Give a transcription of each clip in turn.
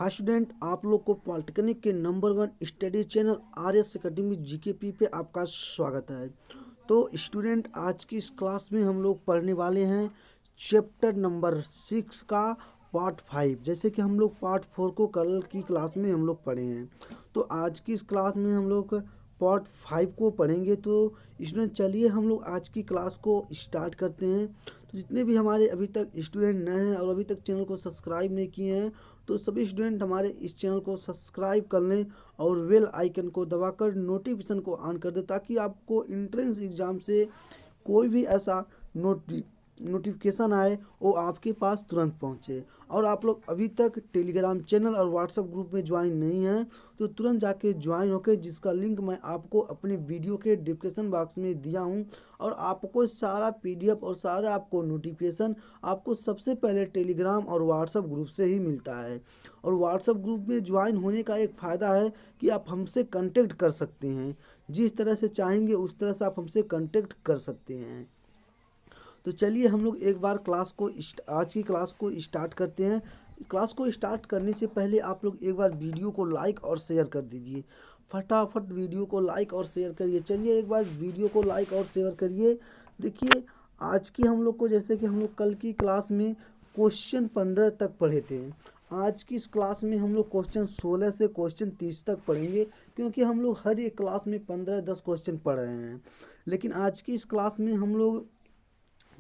Hi student, आप लोग को पॉलिटेक्निक के number 1 study channel RS. Academy GKP पे आपका स्वागत है। तो स्टूडेंट, आज की इस क्लास में हम लोग पढ़ने वाले हैं चैप्टर नंबर 6 का पार्ट 5। जैसे कि हम लोग पार्ट 4 को कल की क्लास में हम लोग पढ़े हैं, तो आज की इस क्लास में हम लोग पार्ट 5 को पढ़ेंगे। तो स्टूडेंट, चलिए हम लोग आज की क्लास को स्टार्ट करते हैं। तो जितने भी हमारे अभी तक स्टूडेंट नए हैं और अभी तक चैनल को सब्सक्राइब नहीं किए हैं, तो सभी स्टूडेंट हमारे इस चैनल को सब्सक्राइब कर लें और बेल आइकन को दबाकर नोटिफिकेशन को ऑन कर दें, ताकि आपको एंट्रेंस एग्ज़ाम से कोई भी ऐसा नोटिफिकेशन आए वो आपके पास तुरंत पहुंचे। और आप लोग अभी तक टेलीग्राम चैनल और व्हाट्सएप ग्रुप में ज्वाइन नहीं हैं, तो तुरंत जाके ज्वाइन होकर, जिसका लिंक मैं आपको अपने वीडियो के डिस्क्रिप्शन बॉक्स में दिया हूं। और आपको सारा पीडीएफ और सारा आपको नोटिफिकेशन आपको सबसे पहले टेलीग्राम और व्हाट्सएप ग्रुप से ही मिलता है। और व्हाट्सएप ग्रुप में ज्वाइन होने का एक फ़ायदा है कि आप हमसे कांटेक्ट कर सकते हैं, जिस तरह से चाहेंगे उस तरह से आप हमसे कांटेक्ट कर सकते हैं। तो चलिए हम लोग एक बार आज की क्लास को स्टार्ट करते हैं। क्लास को स्टार्ट करने से पहले आप लोग एक बार वीडियो को लाइक और शेयर कर दीजिए। फटाफट वीडियो को लाइक और शेयर करिए। चलिए एक बार वीडियो को लाइक और शेयर करिए। देखिए, आज की हम लोग को, जैसे कि हम लोग कल की क्लास में क्वेश्चन 15 तक पढ़े थे, आज की इस क्लास में हम लोग क्वेश्चन 16 से क्वेश्चन 30 तक पढ़ेंगे, क्योंकि हम लोग हर एक क्लास में 15-10 क्वेश्चन पढ़ रहे हैं। लेकिन आज की इस क्लास में हम लोग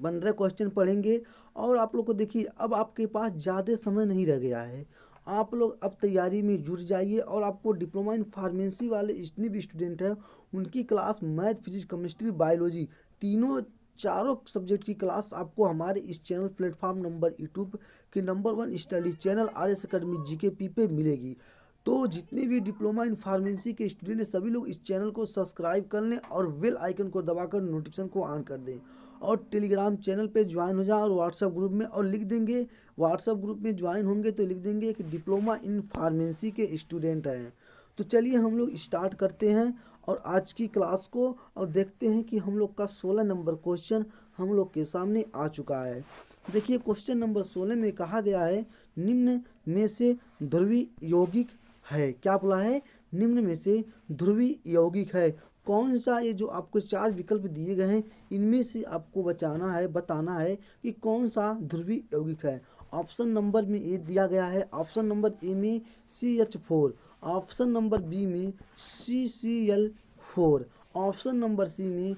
15 क्वेश्चन पढ़ेंगे। और आप लोग को देखिए, अब आपके पास ज़्यादा समय नहीं रह गया है। आप लोग अब तैयारी में जुट जाइए। और आपको डिप्लोमा इन फार्मेसी वाले जितने भी स्टूडेंट हैं, उनकी class math, physics, chemistry, biology, चारों सब्जेक्ट की क्लास आपको हमारे इस चैनल प्लेटफॉर्म नंबर यूट्यूब के number 1 study channel RS. Academy GKP पे मिलेगी। तो जितने भी डिप्लोमा इन फार्मेसी के स्टूडेंट हैं, सभी लोग इस चैनल को सब्सक्राइब कर लें और बेल आइकन को दबाकर नोटिफिकेशन को ऑन कर दें। और टेलीग्राम चैनल पे ज्वाइन हो जाए और व्हाट्सएप ग्रुप में, और लिख देंगे, व्हाट्सएप ग्रुप में ज्वाइन होंगे तो लिख देंगे कि डिप्लोमा इन फार्मेसी के स्टूडेंट हैं। तो चलिए हम लोग स्टार्ट करते हैं और आज की क्लास को, और देखते हैं कि हम लोग का 16 नंबर क्वेश्चन हम लोग के सामने आ चुका है। देखिए, क्वेश्चन नंबर 16 में कहा गया है, निम्न में से ध्रुवीय यौगिक है। क्या बोला है? निम्न में से ध्रुवीय यौगिक है कौन सा? ये जो आपको 4 विकल्प दिए गए हैं, इनमें से आपको बताना है कि कौन सा ध्रुवीय यौगिक है। ऑप्शन नंबर में ए दिया गया है। ऑप्शन नंबर ए में CH4, ऑप्शन नंबर बी में CCl4, ऑप्शन नंबर सी में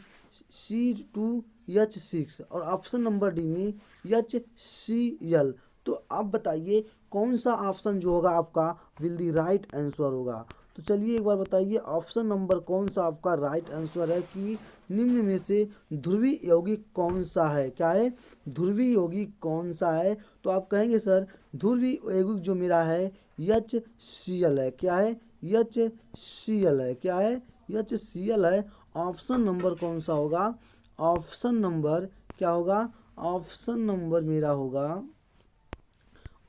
C2H6 और ऑप्शन नंबर डी में HCl। तो आप बताइए कौन सा ऑप्शन जो होगा आपका विल दी राइट आंसर होगा। तो चलिए एक बार बताइए, ऑप्शन नंबर कौन सा आपका राइट आंसर है कि निम्न में से ध्रुवीय यौगिक कौन सा है। क्या है? ध्रुवीय यौगिक कौन सा है? तो आप कहेंगे सर ध्रुवीय यौगिक जो मेरा है HCl है। क्या है? HCl है। क्या है? HCl है। ऑप्शन नंबर कौन सा होगा? ऑप्शन नंबर क्या होगा? ऑप्शन नंबर मेरा होगा,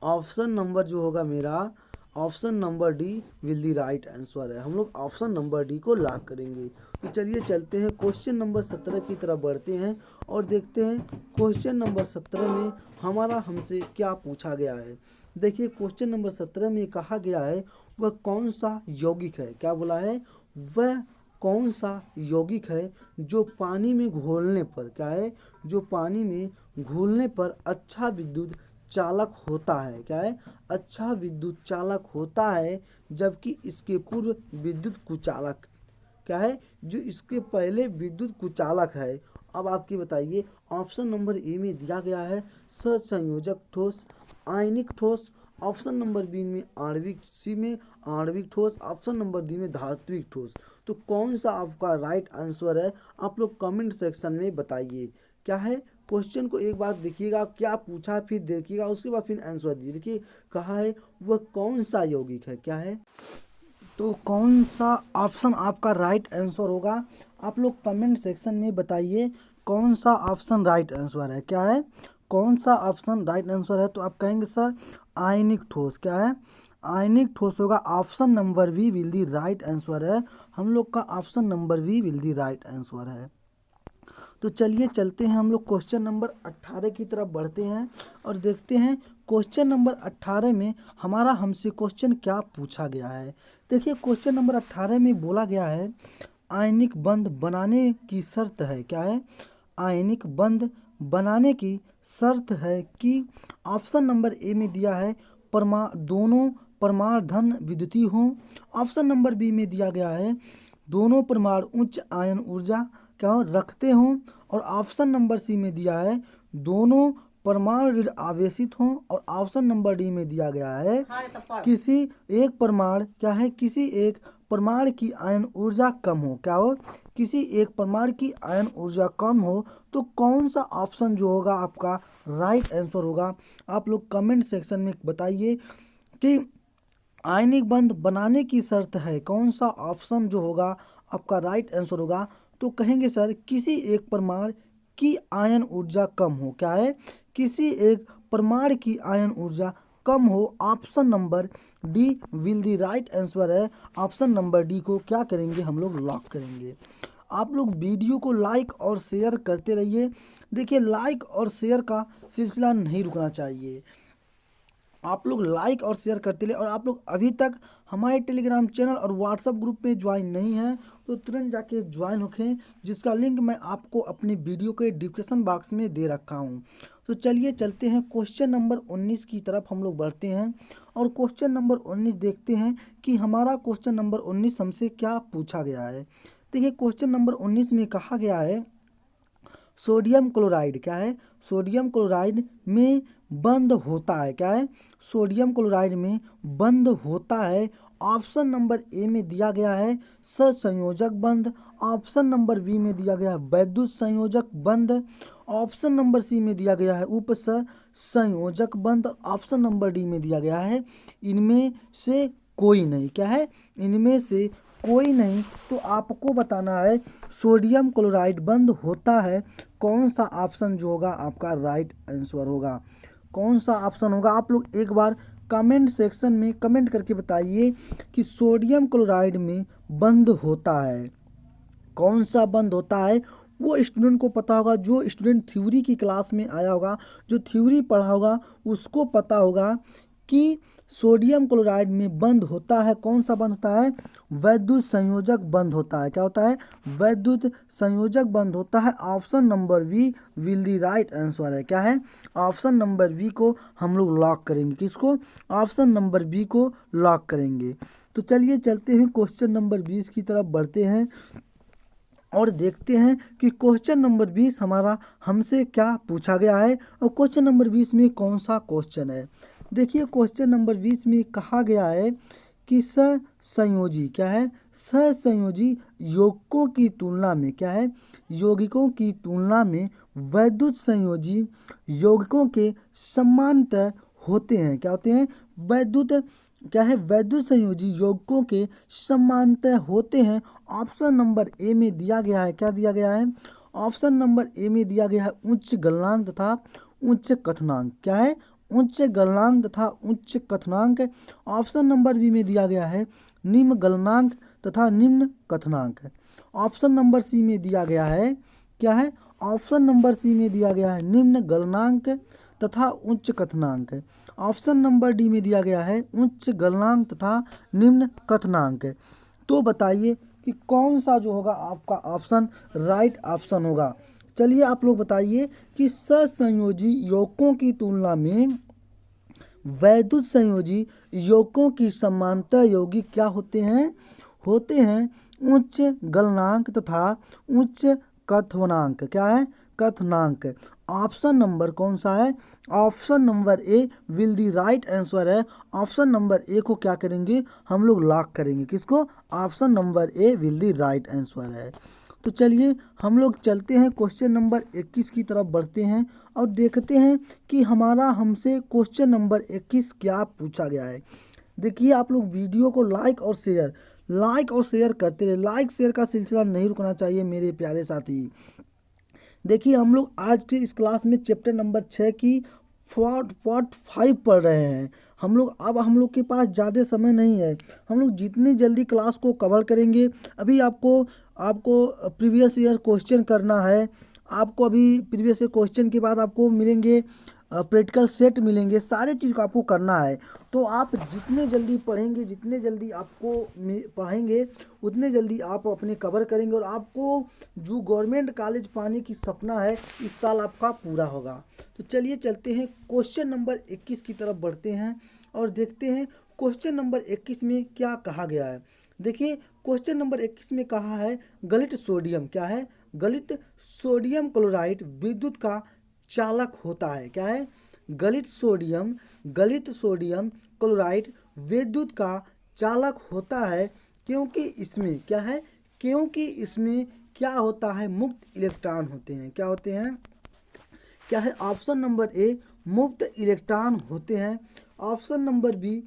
ऑप्शन नंबर जो होगा मेरा, option number D will the right answer है। हम लोग ऑप्शन नंबर डी को लॉक करेंगे। तो चलिए चलते हैं क्वेश्चन नंबर 17 की तरफ बढ़ते हैं और देखते हैं क्वेश्चन नंबर 17 में हमारा हमसे क्या पूछा गया है। देखिए, क्वेश्चन नंबर 17 में कहा गया है, वह कौन सा यौगिक है। क्या बोला है? वह कौन सा यौगिक है जो पानी में घोलने पर, क्या है, जो पानी में घोलने पर अच्छा विद्युत चालक होता है। क्या है? अच्छा विद्युत चालक होता है, जबकि इसके पूर्व विद्युत कुचालक, क्या है, जो इसके पहले विद्युत कुचालक है। अब आपकी बताइए, ऑप्शन नंबर ए में दिया गया है सहसंयोजक ठोस, आयनिक ठोस, ऑप्शन नंबर बी में आणविक, सी में आणविक ठोस, ऑप्शन नंबर डी में धात्विक ठोस। तो कौन सा आपका राइट आंसर है? आप लोग कमेंट सेक्शन में बताइए। क्या है? क्वेश्चन को एक बार देखिएगा, क्या पूछा फिर देखिएगा, उसके बाद फिर आंसर दीजिए। देखिए, कहा है वह कौन सा यौगिक है। क्या है? तो कौन सा ऑप्शन आपका राइट आंसर होगा? आप लोग कमेंट सेक्शन में बताइए कौन सा ऑप्शन राइट आंसर है। क्या है? कौन सा ऑप्शन राइट आंसर है? तो आप कहेंगे सर आयनिक ठोस। क्या है? आयनिक ठोस होगा। Option number B will the right answer है। हम लोग का option number B will the right answer है। तो चलिए चलते हैं हम लोग क्वेश्चन नंबर 18 की तरफ बढ़ते हैं और देखते हैं क्वेश्चन नंबर 18 में हमारा हमसे क्वेश्चन क्या पूछा गया है। देखिए क्वेश्चन नंबर 18 में बोला गया है आयनिक बंध बनाने की शर्त है, क्या है, आयनिक बंध बनाने की शर्त है कि ऑप्शन नंबर ए में दिया है दोनों परमाणु धन विद्युतीय हों। ऑप्शन नंबर बी में दिया गया है दोनों परमाणु उच्च आयन ऊर्जा क्या हो रखते हों। और ऑप्शन नंबर सी में दिया है दोनों परमाणु ऋण आवेशित हों। और ऑप्शन नंबर डी में दिया गया है किसी एक परमाणु क्या है, किसी एक परमाणु की आयन ऊर्जा कम हो, क्या हो, किसी एक परमाणु की आयन ऊर्जा कम हो। तो कौन सा ऑप्शन जो होगा आपका राइट आंसर होगा। आप लोग कमेंट सेक्शन में बताइए कि आयनिक बंध बनाने की शर्त है, कौन सा ऑप्शन जो होगा आपका राइट आंसर होगा। तो कहेंगे सर किसी एक परमाणु की आयन ऊर्जा कम हो, क्या है, किसी एक परमाणु की आयन ऊर्जा कम हो। Option number D will the right answer है। ऑप्शन नंबर डी को क्या करेंगे हम लोग लॉक करेंगे। आप लोग वीडियो को लाइक और शेयर करते रहिए। देखिए लाइक और शेयर का सिलसिला नहीं रुकना चाहिए, आप लोग लाइक और शेयर करते रहिए। और आप लोग अभी तक हमारे टेलीग्राम चैनल और व्हाट्सएप ग्रुप में ज्वाइन नहीं है तो तुरंत जाके ज्वाइन होखें, जिसका लिंक मैं आपको अपने वीडियो के डिस्क्रिप्शन बॉक्स में दे रखा हूँ। तो चलिए चलते हैं क्वेश्चन नंबर 19 की तरफ हम लोग बढ़ते हैं और क्वेश्चन नंबर 19 देखते हैं कि हमारा क्वेश्चन नंबर 19 हमसे क्या पूछा गया है। देखिए क्वेश्चन नंबर 19 में कहा गया है सोडियम क्लोराइड क्या है, सोडियम क्लोराइड में बंद होता है, क्या है, सोडियम क्लोराइड में बंद होता है। ऑप्शन नंबर ए में दिया गया है सहसंयोजक बंध। ऑप्शन नंबर बी में दिया गया है वैद्युत संयोजक बंध। ऑप्शन नंबर सी में दिया गया है उपसंयोजक बंध। ऑप्शन नंबर डी में दिया गया है इनमें से कोई नहीं, क्या है, इनमें से कोई नहीं। तो आपको बताना है सोडियम क्लोराइड बंद होता है, कौन सा ऑप्शन जो होगा आपका राइट आंसर होगा, कौन सा ऑप्शन होगा। आप लोग एक बार कमेंट सेक्शन में कमेंट करके बताइए कि सोडियम क्लोराइड में बंद होता है, कौन सा बंद होता है। वो स्टूडेंट को पता होगा, जो स्टूडेंट थ्योरी की क्लास में आया होगा, जो थ्योरी पढ़ा होगा, उसको पता होगा कि सोडियम क्लोराइड में बंद होता है, कौन सा बंद होता है, वैद्युत संयोजक बंद होता है, क्या होता है, वैद्युत संयोजक बंद होता है। Option number B will the right answer है, क्या है, ऑप्शन नंबर बी को हम लोग लॉक करेंगे, किसको, ऑप्शन नंबर बी को लॉक करेंगे। तो चलिए चलते हैं क्वेश्चन नंबर 20 की तरफ बढ़ते हैं और देखते हैं कि क्वेश्चन नंबर 20 हमारा हमसे क्या पूछा गया है और क्वेश्चन नंबर 20 में कौन सा क्वेश्चन है। देखिए क्वेश्चन नंबर 20 में कहा गया है कि सहसंयोजी क्या है, सहसंयोजी यौगिकों की तुलना में, क्या है, यौगिकों की तुलना में वैद्युत संयोजी यौगिकों के समानांतर होते हैं, क्या होते हैं, वैद्युत क्या है, वैद्युत संयोजी यौगिकों के समानांतर होते हैं। ऑप्शन नंबर ए में दिया गया है, क्या दिया गया है, ऑप्शन नंबर ए में दिया गया है उच्च गलनांक तथा उच्च कथनांक, क्या है, उच्च गलनांक तथा उच्च कथनांक। ऑप्शन नंबर बी में दिया गया है निम्न गलनांक तथा निम्न कथनांक। ऑप्शन नंबर सी में दिया गया है, क्या है, ऑप्शन नंबर सी में दिया गया है निम्न गलनांक तथा उच्च कथनांक। ऑप्शन नंबर डी में दिया गया है उच्च गलनांक तथा निम्न कथनांक। तो बताइए कि कौन सा जो होगा आपका ऑप्शन राइट ऑप्शन होगा। चलिए आप लोग बताइए कि सहसंयोजी यौगिकों की तुलना में वैद्युत संयोजी यौगिकों की समानांतर यौगिक क्या होते हैं, होते हैं उच्च गलनांक तथा उच्च कथनांक, क्या है, कथनांक। ऑप्शन नंबर कौन सा है, option number A will the right answer है। ऑप्शन नंबर ए को क्या करेंगे हम लोग लॉक करेंगे, किसको, option number A will the right answer है। तो चलिए हम लोग चलते हैं क्वेश्चन नंबर 21 की तरफ बढ़ते हैं और देखते हैं कि हमारा हमसे क्वेश्चन नंबर 21 क्या पूछा गया है। देखिए आप लोग वीडियो को लाइक और शेयर करते रहे, लाइक शेयर का सिलसिला नहीं रुकना चाहिए मेरे प्यारे साथी। देखिए हम लोग आज के इस क्लास में चैप्टर नंबर 6 की पार्ट 5 पढ़ रहे हैं। हम लोग के पास ज़्यादा समय नहीं है, हम लोग जितनी जल्दी क्लास को कवर करेंगे। अभी आपको प्रीवियस ईयर क्वेश्चन करना है, आपको अभी प्रीवियस ईयर क्वेश्चन के बाद आपको मिलेंगे प्रैक्टिकल सेट मिलेंगे, सारे चीज़ को आपको करना है। तो आप जितने जल्दी पढ़ेंगे, जितने जल्दी आपको पढ़ेंगे, उतने जल्दी आप अपने कवर करेंगे और आपको जो गवर्नमेंट कॉलेज पाने की सपना है इस साल आपका पूरा होगा। तो चलिए चलते हैं क्वेश्चन नंबर 21 की तरफ बढ़ते हैं और देखते हैं क्वेश्चन नंबर 21 में क्या कहा गया है। देखिए क्वेश्चन नंबर 21 में कहा है गलित सोडियम, क्या है, गलित सोडियम क्लोराइड विद्युत का चालक होता है। क्या है, गलित सोडियम क्लोराइड विद्युत का चालक होता है क्योंकि इसमें क्या है, क्योंकि इसमें क्या होता है, मुक्त इलेक्ट्रॉन होते हैं। क्या होते हैं, क्या है, ऑप्शन नंबर ए मुक्त इलेक्ट्रॉन होते हैं, ऑप्शन नंबर बी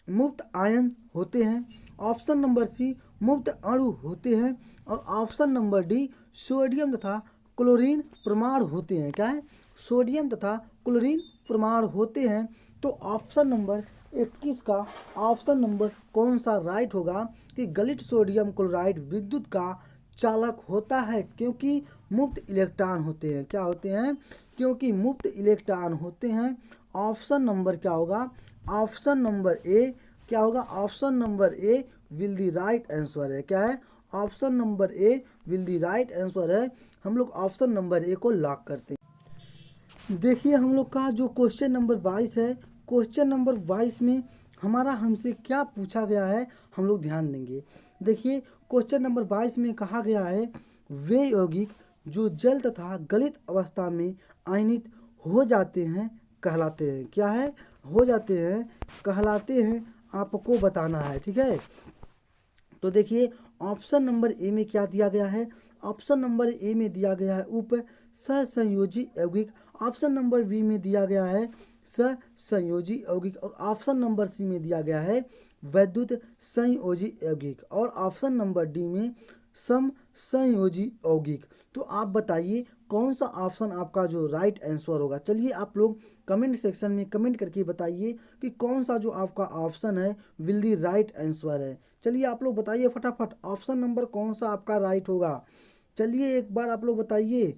मुक्त आयन होते हैं, ऑप्शन नंबर सी मुक्त अणु होते हैं और ऑप्शन नंबर डी सोडियम तथा क्लोरीन परमाणु होते हैं। क्या है, सोडियम तथा क्लोरीन परमाणु होते हैं। तो ऑप्शन नंबर 21 का ऑप्शन नंबर कौन सा राइट होगा कि गलित सोडियम क्लोराइड विद्युत का चालक होता है क्योंकि मुक्त इलेक्ट्रॉन होते हैं। क्या होते हैं, क्योंकि मुक्त इलेक्ट्रॉन होते हैं। ऑप्शन नंबर क्या होगा, ऑप्शन नंबर ए क्या होगा, option number A will the right answer है। क्या है, option number A will the right answer है। हम लोग ऑप्शन नंबर ए को लॉक करते हैं। देखिए हम लोग का जो क्वेश्चन नंबर 22 है, क्वेश्चन नंबर 22 में हमारा हमसे क्या पूछा गया है हम लोग ध्यान देंगे। देखिए क्वेश्चन नंबर 22 में कहा गया है वे यौगिक जो जल तथा गलित अवस्था में आयनित हो जाते हैं कहलाते हैं। क्या है, हो जाते हैं कहलाते हैं, आपको बताना है। ठीक है, तो देखिए ऑप्शन नंबर ए में क्या दिया गया है, ऑप्शन नंबर ए में दिया गया है उप सहसंयोजी यौगिक, ऑप्शन नंबर बी में दिया गया है सहसंयोजी यौगिक और ऑप्शन नंबर सी में दिया गया है वैद्युत संयोजी यौगिक और ऑप्शन नंबर डी में सम संयोजी यौगिक। तो आप बताइए कौन सा ऑप्शन आपका जो राइट आंसर होगा। चलिए आप लोग कमेंट सेक्शन में कमेंट करके बताइए कि कौन सा जो आपका ऑप्शन है विल दी राइट आंसर है। चलिए आप लोग बताइए फटाफट ऑप्शन नंबर कौन सा आपका राइट होगा। चलिए एक बार आप लोग बताइए।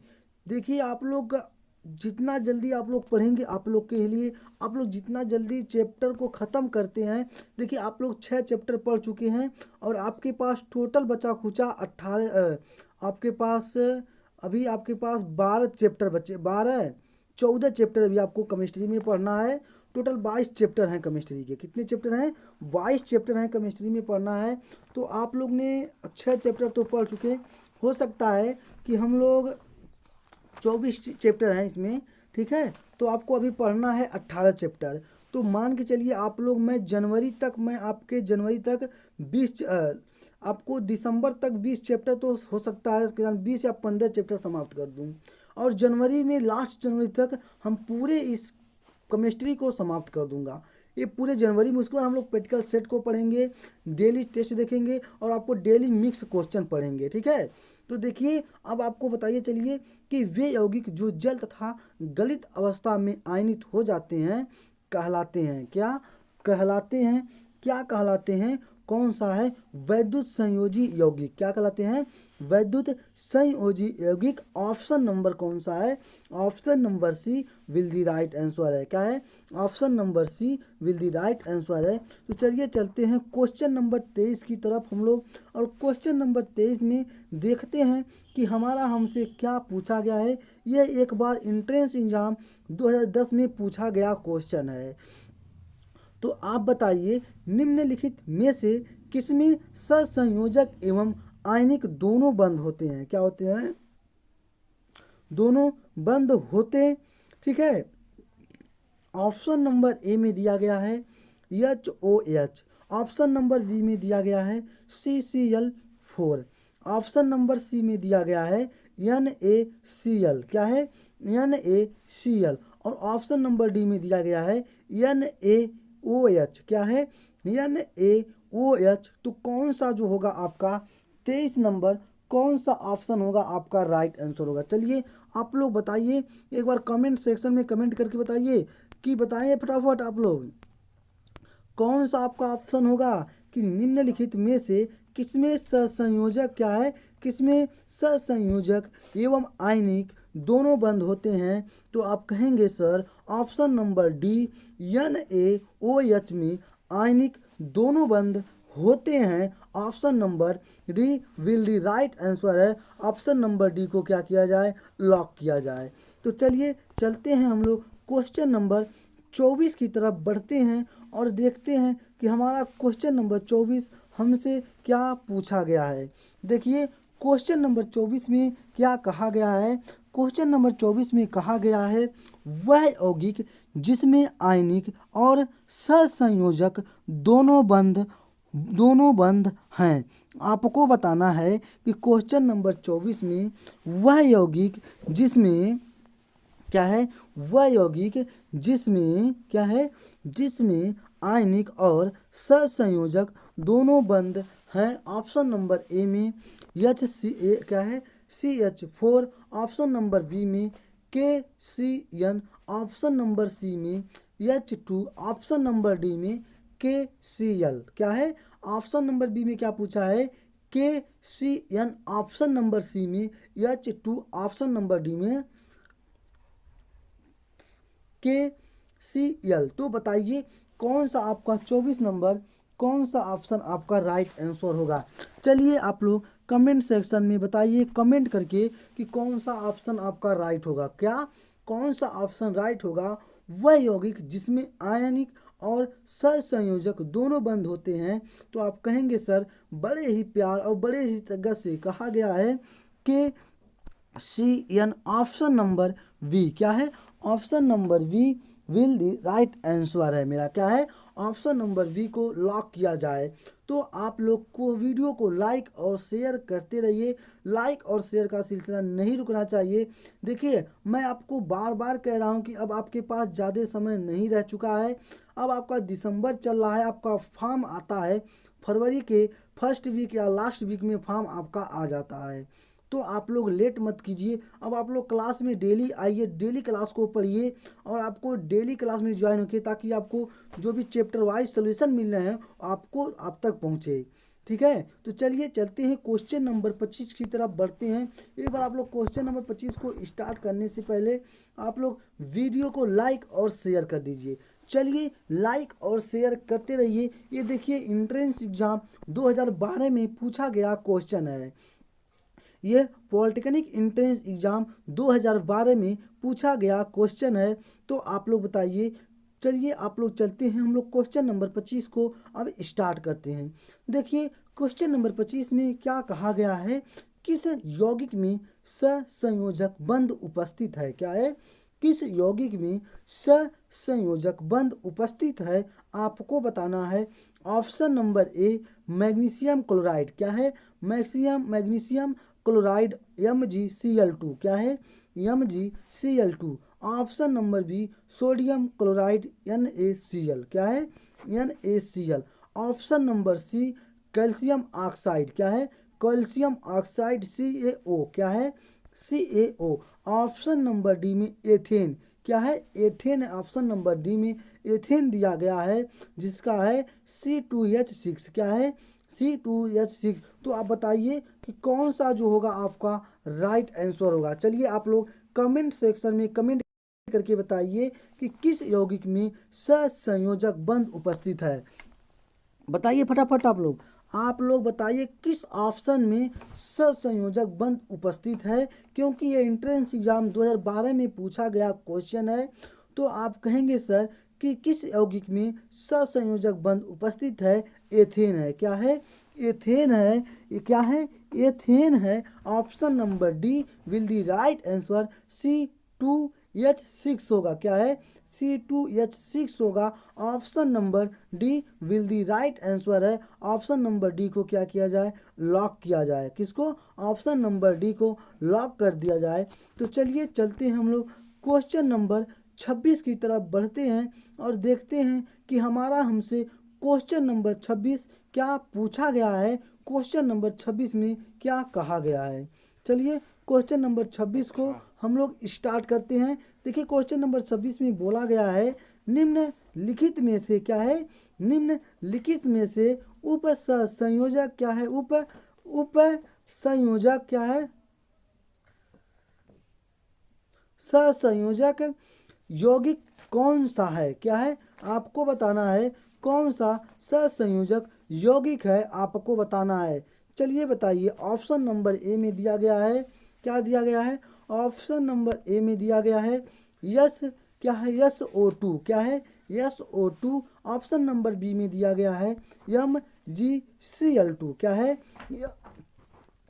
देखिए आप लोग जितना जल्दी आप लोग पढ़ेंगे आप लोग के लिए, आप लोग जितना जल्दी चैप्टर को ख़त्म करते हैं। देखिए आप लोग 6 चैप्टर पढ़ चुके हैं और आपके पास टोटल बचा खुचा 18 आपके पास अभी आपके पास 12 चैप्टर बचे, 14 चैप्टर अभी आपको केमिस्ट्री में पढ़ना है। टोटल 22 चैप्टर हैं केमिस्ट्री के। कितने चैप्टर हैं, 22 चैप्टर हैं केमिस्ट्री में पढ़ना है। तो आप लोग ने 6 चैप्टर तो पढ़ चुके, हो सकता है कि हम लोग 24 चैप्टर हैं इसमें। ठीक है, तो आपको अभी पढ़ना है 18 चैप्टर। तो मान के चलिए आप लोग मैं आपके जनवरी तक 20 आपको दिसंबर तक 20 चैप्टर तो हो सकता है, इसके साथ 20 या 15 चैप्टर समाप्त कर दूं और जनवरी में लास्ट जनवरी तक हम पूरे इस केमिस्ट्री को समाप्त कर दूंगा। ये पूरे जनवरी में, उसके बाद हम लोग प्रैक्टिकल सेट को पढ़ेंगे, डेली टेस्ट देखेंगे और आपको डेली मिक्स क्वेश्चन पढ़ेंगे। ठीक है, तो देखिए अब आपको बताइए चलिए कि वे यौगिक जो जल तथा गलित अवस्था में आयनित हो जाते हैं कहलाते हैं। क्या कहलाते हैं, क्या कहलाते हैं, कौन सा है, वैद्युत संयोजी यौगिक। क्या कहलाते हैं, वैद्युत संयोजी यौगिक। ऑप्शन नंबर कौन सा है, option number C will the right answer है। क्या है, option number C will the right answer है। तो चलिए चलते हैं क्वेश्चन नंबर 23 की तरफ हम लोग और क्वेश्चन नंबर 23 में देखते हैं कि हमारा हमसे क्या पूछा गया है। यह एक बार एंट्रेंस एग्जाम 2010 में पूछा गया क्वेश्चन है। तो आप बताइए निम्नलिखित में से किसमें सहसंयोजक एवं आयनिक दोनों बंद होते हैं। क्या होते हैं, दोनों बंद होते। ठीक है, ऑप्शन नंबर ए में दिया गया है HOH, ऑप्शन नंबर बी में दिया गया है CCl4, ऑप्शन नंबर सी में दिया गया है NaCl। क्या है, NaCl और ऑप्शन नंबर डी में दिया गया है NaOH। क्या है, NaOH। तो कौन सा जो होगा आपका 23 नंबर, कौन सा ऑप्शन होगा आपका राइट आंसर होगा। चलिए आप लोग बताइए एक बार कमेंट सेक्शन में कमेंट करके बताइए कि बताइए फटाफट आप लोग कौन सा आपका ऑप्शन होगा कि निम्नलिखित में से किसमें सहसंयोजक क्या है, किसमें सहसंयोजक एवं आयनिक दोनों बंद होते हैं, तो आप कहेंगे sir option number D NaOH में आयनिक दोनों बंद होते हैं। Option number D will the right answer है। ऑप्शन नंबर डी को क्या किया जाए, लॉक किया जाए। तो चलिए चलते हैं हम लोग क्वेश्चन नंबर 24 की तरफ बढ़ते हैं और देखते हैं कि हमारा क्वेश्चन नंबर 24 हमसे क्या पूछा गया है। देखिए क्वेश्चन नंबर 24 में क्या कहा गया है। क्वेश्चन नंबर 24 में कहा गया है वह यौगिक जिसमें आयनिक और सहसंयोजक दोनों बंद हैं। आपको बताना है कि क्वेश्चन नंबर 24 में वह यौगिक जिसमें क्या है, वह यौगिक जिसमें क्या है, जिसमें आयनिक और सहसंयोजक दोनों बंद हैं। ऑप्शन नंबर ए में HCA क्या है, CH4। ऑप्शन नंबर बी में KCN। ऑप्शन नंबर सी में H2। ऑप्शन नंबर डी में KCl। क्या है, ऑप्शन नंबर बी में क्या पूछा है, KCN। ऑप्शन नंबर सी में H2। ऑप्शन नंबर डी में KCl। तो बताइए कौन सा आपका 24 नंबर, कौन सा ऑप्शन आपका राइट आंसर होगा। चलिए आप लोग कमेंट सेक्शन में बताइए कमेंट करके कि कौन सा ऑप्शन आपका राइट होगा। क्या कौन सा ऑप्शन राइट होगा, वह यौगिक जिसमें आयनिक और सहसंयोजक दोनों बंद होते हैं। तो आप कहेंगे सर बड़े ही प्यार और बड़े ही तरीके से कहा गया है कि CN। ऑप्शन नंबर बी क्या है, option number B will the right answer है मेरा। क्या है, ऑप्शन नंबर बी को लॉक किया जाए। तो आप लोग को वीडियो को लाइक और शेयर करते रहिए। लाइक और शेयर का सिलसिला नहीं रुकना चाहिए। देखिए मैं आपको बार बार कह रहा हूँ कि अब आपके पास ज़्यादा समय नहीं रह चुका है। अब आपका दिसंबर चल रहा है, आपका फॉर्म आता है फरवरी के फर्स्ट वीक या लास्ट वीक में फॉर्म आपका आ जाता है। तो आप लोग लेट मत कीजिए। अब आप लोग क्लास में डेली आइए, डेली क्लास को पढ़िए और आपको डेली क्लास में ज्वाइन होइए ताकि आपको जो भी चैप्टर वाइज सोल्यूशन मिल रहे हैं आपको आप तक पहुँचे। ठीक है, तो चलिए चलते हैं क्वेश्चन नंबर 25 की तरफ बढ़ते हैं। एक बार आप लोग क्वेश्चन नंबर 25 को स्टार्ट करने से पहले आप लोग वीडियो को लाइक और शेयर कर दीजिए। चलिए लाइक और शेयर करते रहिए। ये देखिए एंट्रेंस एग्जाम 2012 में पूछा गया क्वेश्चन है। ये पॉलिटेक्निक एंट्रेंस एग्ज़ाम 2012 में पूछा गया क्वेश्चन है। तो आप लोग बताइए। चलिए आप लोग चलते हैं, हम लोग क्वेश्चन नंबर 25 को अब स्टार्ट करते हैं। देखिए क्वेश्चन नंबर 25 में क्या कहा गया है, किस यौगिक में सहसंयोजक बंध उपस्थित है। क्या है, किस यौगिक में सहसंयोजक बंध उपस्थित है, आपको बताना है। Option number A magnesium chloride. क्या है, मैग्नीशियम क्लोराइड MgCl2। क्या है, MgCl2। Option number B sodium chloride NaCl। क्या है, NaCl। Option number C calcium oxide. क्या है, कैल्शियम ऑक्साइड CaO। क्या है, CaO। ऑप्शन नंबर डी में एथेन। क्या है, एथेन। ऑप्शन नंबर डी में एथेन दिया गया है जिसका है C2H6। क्या है, C2H6। तो आप बताइए कि कौन सा जो होगा आपका राइट आंसर होगा। चलिए आप लोग कमेंट सेक्शन में कमेंट करके बताइए कि किस यौगिक में सहसंयोजक बंध उपस्थित है। बताइए फटाफट आप लोग बताइए किस ऑप्शन में सहसंयोजक बंध उपस्थित है, क्योंकि ये एंट्रेंस एग्जाम 2012 में पूछा गया क्वेश्चन है। तो आप कहेंगे सर कि किस यौगिक में सहसंयोजक बंध उपस्थित है। एथेन है। क्या है, एथेन है। ये क्या है, एथेन है। Option number D will the right answer C2H6 होगा। क्या है, C2H6 होगा। Option number D will the right answer है। ऑप्शन नंबर डी को क्या किया जाए, लॉक किया जाए। किसको, ऑप्शन नंबर डी को लॉक कर दिया जाए। तो चलिए चलते हैं हम लोग क्वेश्चन नंबर 26 की तरफ बढ़ते हैं और देखते हैं कि हमारा हमसे क्वेश्चन नंबर 26 क्या पूछा गया है। क्वेश्चन नंबर 26 में क्या कहा गया है। चलिए क्वेश्चन नंबर 26 को हम लोग स्टार्ट करते हैं। देखिए क्वेश्चन नंबर 26 में बोला गया है निम्नलिखित में से क्या है, निम्नलिखित में से उप संयोजक क्या है, उप संयोजक क्या है, सहसंयोजक यौगिक कौन सा है? क्या है? आपको बताना है कौन सा सहसंयोजक यौगिक है, आपको बताना है। चलिए बताइए। ऑप्शन नंबर ए में दिया गया है, क्या दिया गया है? ऑप्शन नंबर ए में दिया गया है यस, क्या है? SO2, क्या है? SO2। ऑप्शन नंबर बी में दिया गया है MgCl2, क्या है?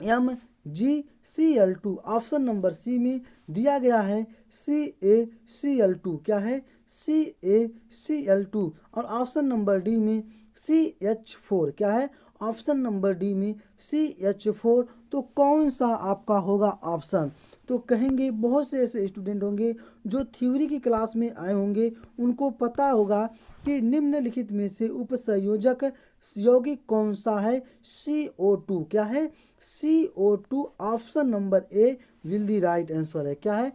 MgCl2। ऑप्शन नंबर सी में दिया गया है CaCl2, क्या है? CaCl2। और ऑप्शन नंबर डी में CH4, क्या है? ऑप्शन नंबर डी में CH4। तो कौन सा आपका होगा ऑप्शन? तो कहेंगे बहुत से ऐसे स्टूडेंट होंगे जो थ्योरी की क्लास में आए होंगे, उनको पता होगा कि निम्नलिखित में से उपसंयोजक यौगिक कौन सा है? CO2, क्या है? CO2। Option number A will the right answer है, क्या है?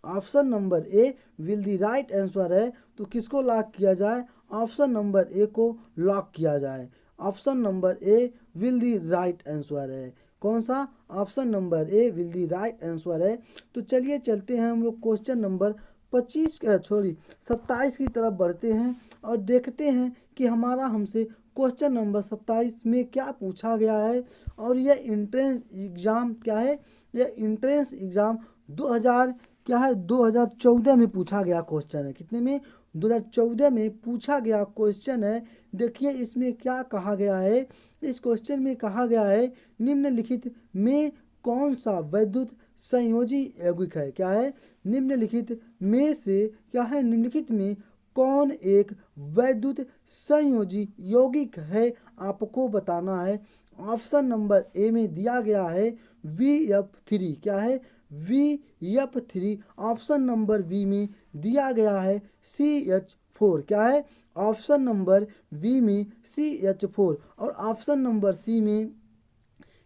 Option number A will the right answer है। तो किसको लॉक किया जाए? ऑप्शन नंबर ए को लॉक किया जाए। Option number A will the right answer है। कौन सा? Option number A will the right answer है। तो चलिए चलते हैं हम लोग क्वेश्चन नंबर 27 की तरफ बढ़ते हैं और देखते हैं कि हमारा हमसे क्वेश्चन नंबर 27 में क्या पूछा गया है। और यह इंट्रेंस एग्ज़ाम क्या है? यह इंट्रेंस एग्ज़ाम 2014 में पूछा गया क्वेश्चन है। कितने में? 2014 में पूछा गया क्वेश्चन है। देखिए इसमें क्या कहा गया है। इस क्वेश्चन में कहा गया है निम्नलिखित में कौन सा वैद्युत संयोजी यौगिक है? क्या है? निम्नलिखित में से क्या है? निम्नलिखित में कौन एक वैद्युत संयोजी यौगिक है, आपको बताना है। ऑप्शन नंबर ए में दिया गया है VF3, क्या है? VF3। ऑप्शन नंबर बी में दिया गया है CH4, क्या है? ऑप्शन नंबर बी में CH4। और ऑप्शन नंबर सी में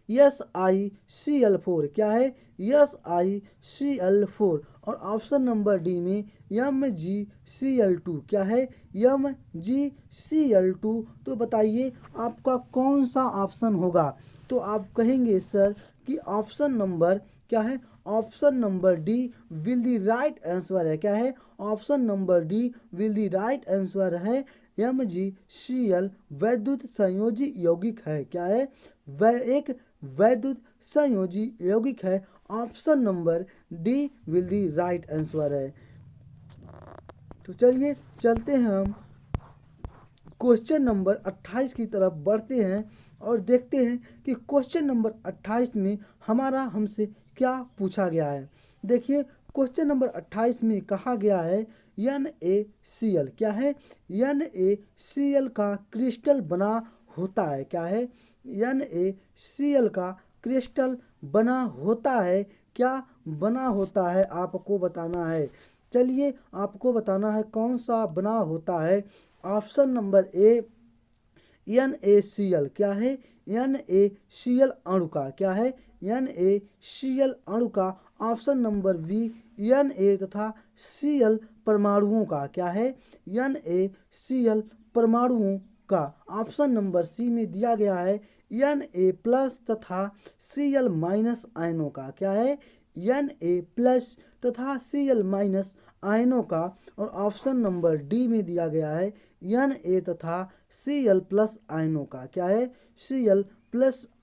SiCl4, क्या है? SiCl4। और ऑप्शन नंबर डी में MgCl2, क्या है? MgCl2। तो बताइए आपका कौन सा ऑप्शन होगा? तो आप कहेंगे सर कि ऑप्शन नंबर क्या है? Option number D will the right answer है, क्या है? Option number D will the right answer है। MgCl वैद्युत संयोजी यौगिक है, क्या है? एक वैद्युत संयोजी यौगिक है। Option number D will the right answer है। तो चलिए चलते हैं हम क्वेश्चन नंबर 28 की तरफ बढ़ते हैं और देखते हैं कि क्वेश्चन नंबर 28 में हमारा हमसे क्या पूछा गया है। देखिए क्वेश्चन नंबर 28 में कहा गया है NaCl, क्या है? NaCl का क्रिस्टल बना होता है, क्या है? NaCl का क्रिस्टल बना होता है, क्या बना होता है, आपको बताना है। चलिए आपको बताना है कौन सा बना होता है। ऑप्शन नंबर ए NaCl, क्या है? NaCl अणु का, क्या है? NaCl अणु का। ऑप्शन नंबर बी Na तथा Cl परमाणुओं का, क्या है? NaCl परमाणुओं का। ऑप्शन नंबर सी में दिया गया है Na+ तथा Cl- आयनों का, क्या है? Na+ तथा Cl- आयनों का। और ऑप्शन नंबर डी में दिया गया है Na तथा Cl+ आयनों का, क्या है? Cl+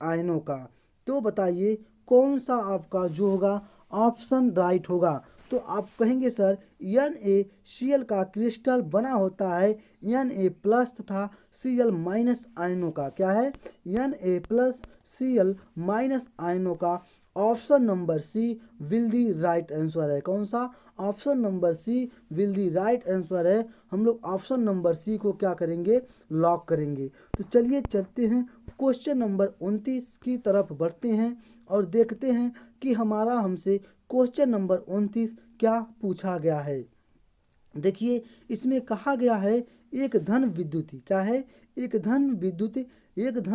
आयनों का। तो बताइए कौन सा आपका जो होगा ऑप्शन राइट होगा। तो आप कहेंगे सर NaCl का क्रिस्टल बना होता है Na+ तथा Cl- आयनों का, क्या है? Na+ Cl- आयनों का। Option number C will the right answer है। कौन सा? Option number C will the right answer है। हम लोग ऑप्शन नंबर सी को क्या करेंगे? लॉक करेंगे। तो चलिए चलते हैं क्वेश्चन नंबर 29 की तरफ बढ़ते हैं और देखते हैं कि हमारा हमसे क्वेश्चन नंबर 29 क्या पूछा गया है। देखिए इसमें कहा गया है एक धन विद्युत, क्या है? एक धन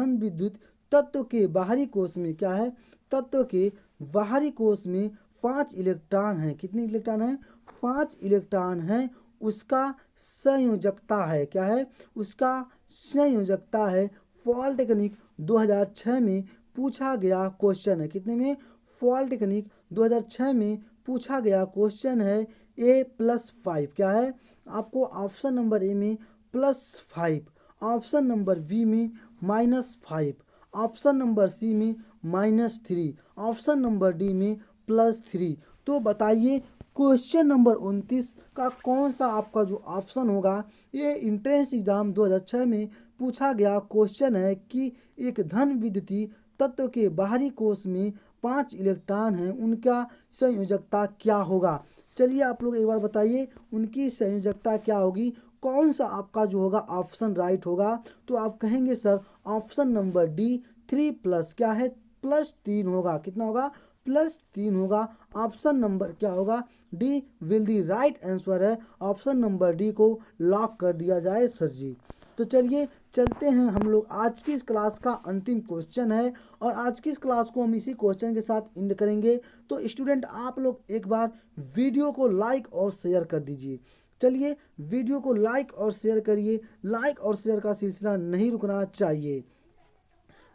विद्युत तत्व के बाहरी कोश में, क्या है? तत्व के बाहरी कोश में 5 इलेक्ट्रॉन है। कितने इलेक्ट्रॉन है? 5 इलेक्ट्रॉन है। उसका संयोजकता है, क्या है? उसका संयोजकता है। पॉलिटेक्निक 2006 में पूछा गया क्वेश्चन है। कितने में? पॉलिटेक्निक 2006 में पूछा गया क्वेश्चन है a+5 क्या है, आपको ऑप्शन नंबर ए में +5, ऑप्शन नंबर बी में -5, ऑप्शन नंबर सी में -3, ऑप्शन नंबर डी में +3। तो बताइए क्वेश्चन नंबर 29 का कौन सा आपका जो ऑप्शन होगा। ये इंट्रेंस एग्जाम 2006 में पूछा गया क्वेश्चन है कि एक धन विद्युतीय तत्व के बाहरी कोश में 5 इलेक्ट्रॉन हैं, उनका संयोजकता क्या होगा। चलिए आप लोग एक बार बताइए उनकी संयोजकता क्या होगी, कौन सा आपका जो होगा ऑप्शन राइट होगा। तो आप कहेंगे सर ऑप्शन नंबर डी 3+ क्या है +3 होगा, कितना होगा +3 होगा। ऑप्शन नंबर क्या होगा D will the right answer है, ऑप्शन नंबर डी को लॉक कर दिया जाए सर जी। तो चलिए चलते हैं हम लोग, आज की इस क्लास का अंतिम क्वेश्चन है और आज की इस क्लास को हम इसी क्वेश्चन के साथ एंड करेंगे। तो स्टूडेंट आप लोग एक बार वीडियो को लाइक और शेयर कर दीजिए। चलिए वीडियो को लाइक और शेयर करिए, लाइक और शेयर का सिलसिला नहीं रुकना चाहिए।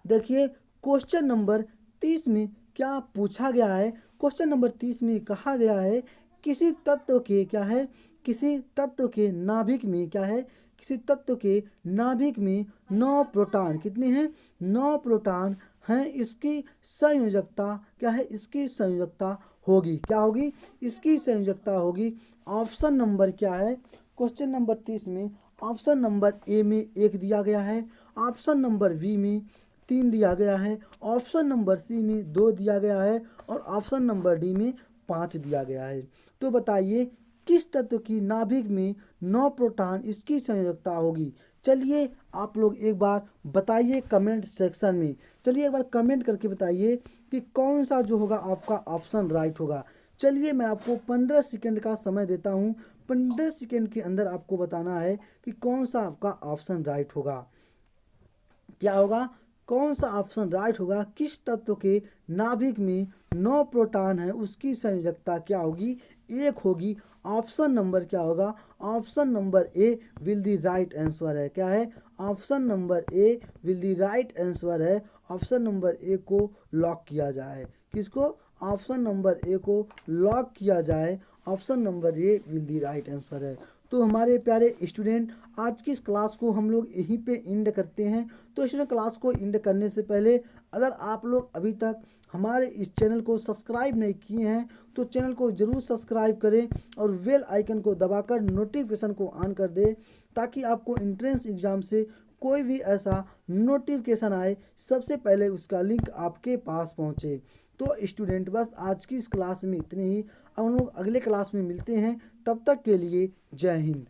देखिए क्वेश्चन नंबर 30 में क्या पूछा गया है। क्वेश्चन नंबर 30 में कहा गया है किसी तत्व के क्या है, किसी तत्व के नाभिक में क्या है, किसी तत्व के नाभिक में 9 प्रोटॉन कितने हैं 9 प्रोटॉन हैं, इसकी संयोजकता क्या है, इसकी संयोजकता होगी क्या होगी, इसकी संयोजकता होगी। ऑप्शन नंबर क्या है क्वेश्चन नंबर 30 में, ऑप्शन नंबर ए में 1 दिया गया है, ऑप्शन नंबर बी में 3 दिया गया है, ऑप्शन नंबर सी में 2 दिया गया है और ऑप्शन नंबर डी में 5 दिया गया है। तो बताइए किस तत्व की नाभिक में 9 प्रोटॉन इसकी संयोजकता होगी। चलिए आप लोग एक बार बताइए कमेंट सेक्शन में, चलिए एक बार कमेंट करके बताइए कि कौन सा जो होगा आपका ऑप्शन राइट होगा। चलिए मैं आपको 15 सेकंड का समय देता हूँ, 15 सेकंड के अंदर आपको बताना है कि कौन सा आपका ऑप्शन राइट होगा। क्या होगा, कौन सा ऑप्शन राइट होगा, किस तत्व के नाभिक में 9 प्रोटॉन है उसकी संयोजकता क्या होगी, 1 होगी। ऑप्शन नंबर क्या होगा, option number A will the right answer है, क्या है option number A will the right answer है, ऑप्शन नंबर ए को लॉक किया जाए, किसको ऑप्शन नंबर ए को लॉक किया जाए, option number A will the right answer है। तो हमारे प्यारे स्टूडेंट आज की इस क्लास को हम लोग यहीं पे एंड करते हैं। तो स्टूडेंट क्लास को एंड करने से पहले अगर आप लोग अभी तक हमारे इस चैनल को सब्सक्राइब नहीं किए हैं तो चैनल को ज़रूर सब्सक्राइब करें और बेल आइकन को दबाकर नोटिफिकेशन को ऑन कर दें ताकि आपको एंट्रेंस एग्ज़ाम से कोई भी ऐसा नोटिफिकेशन आए सबसे पहले उसका लिंक आपके पास पहुंचे। तो स्टूडेंट बस आज की इस क्लास में इतने ही, अब हम लोग अगले क्लास में मिलते हैं, तब तक के लिए जय हिंद।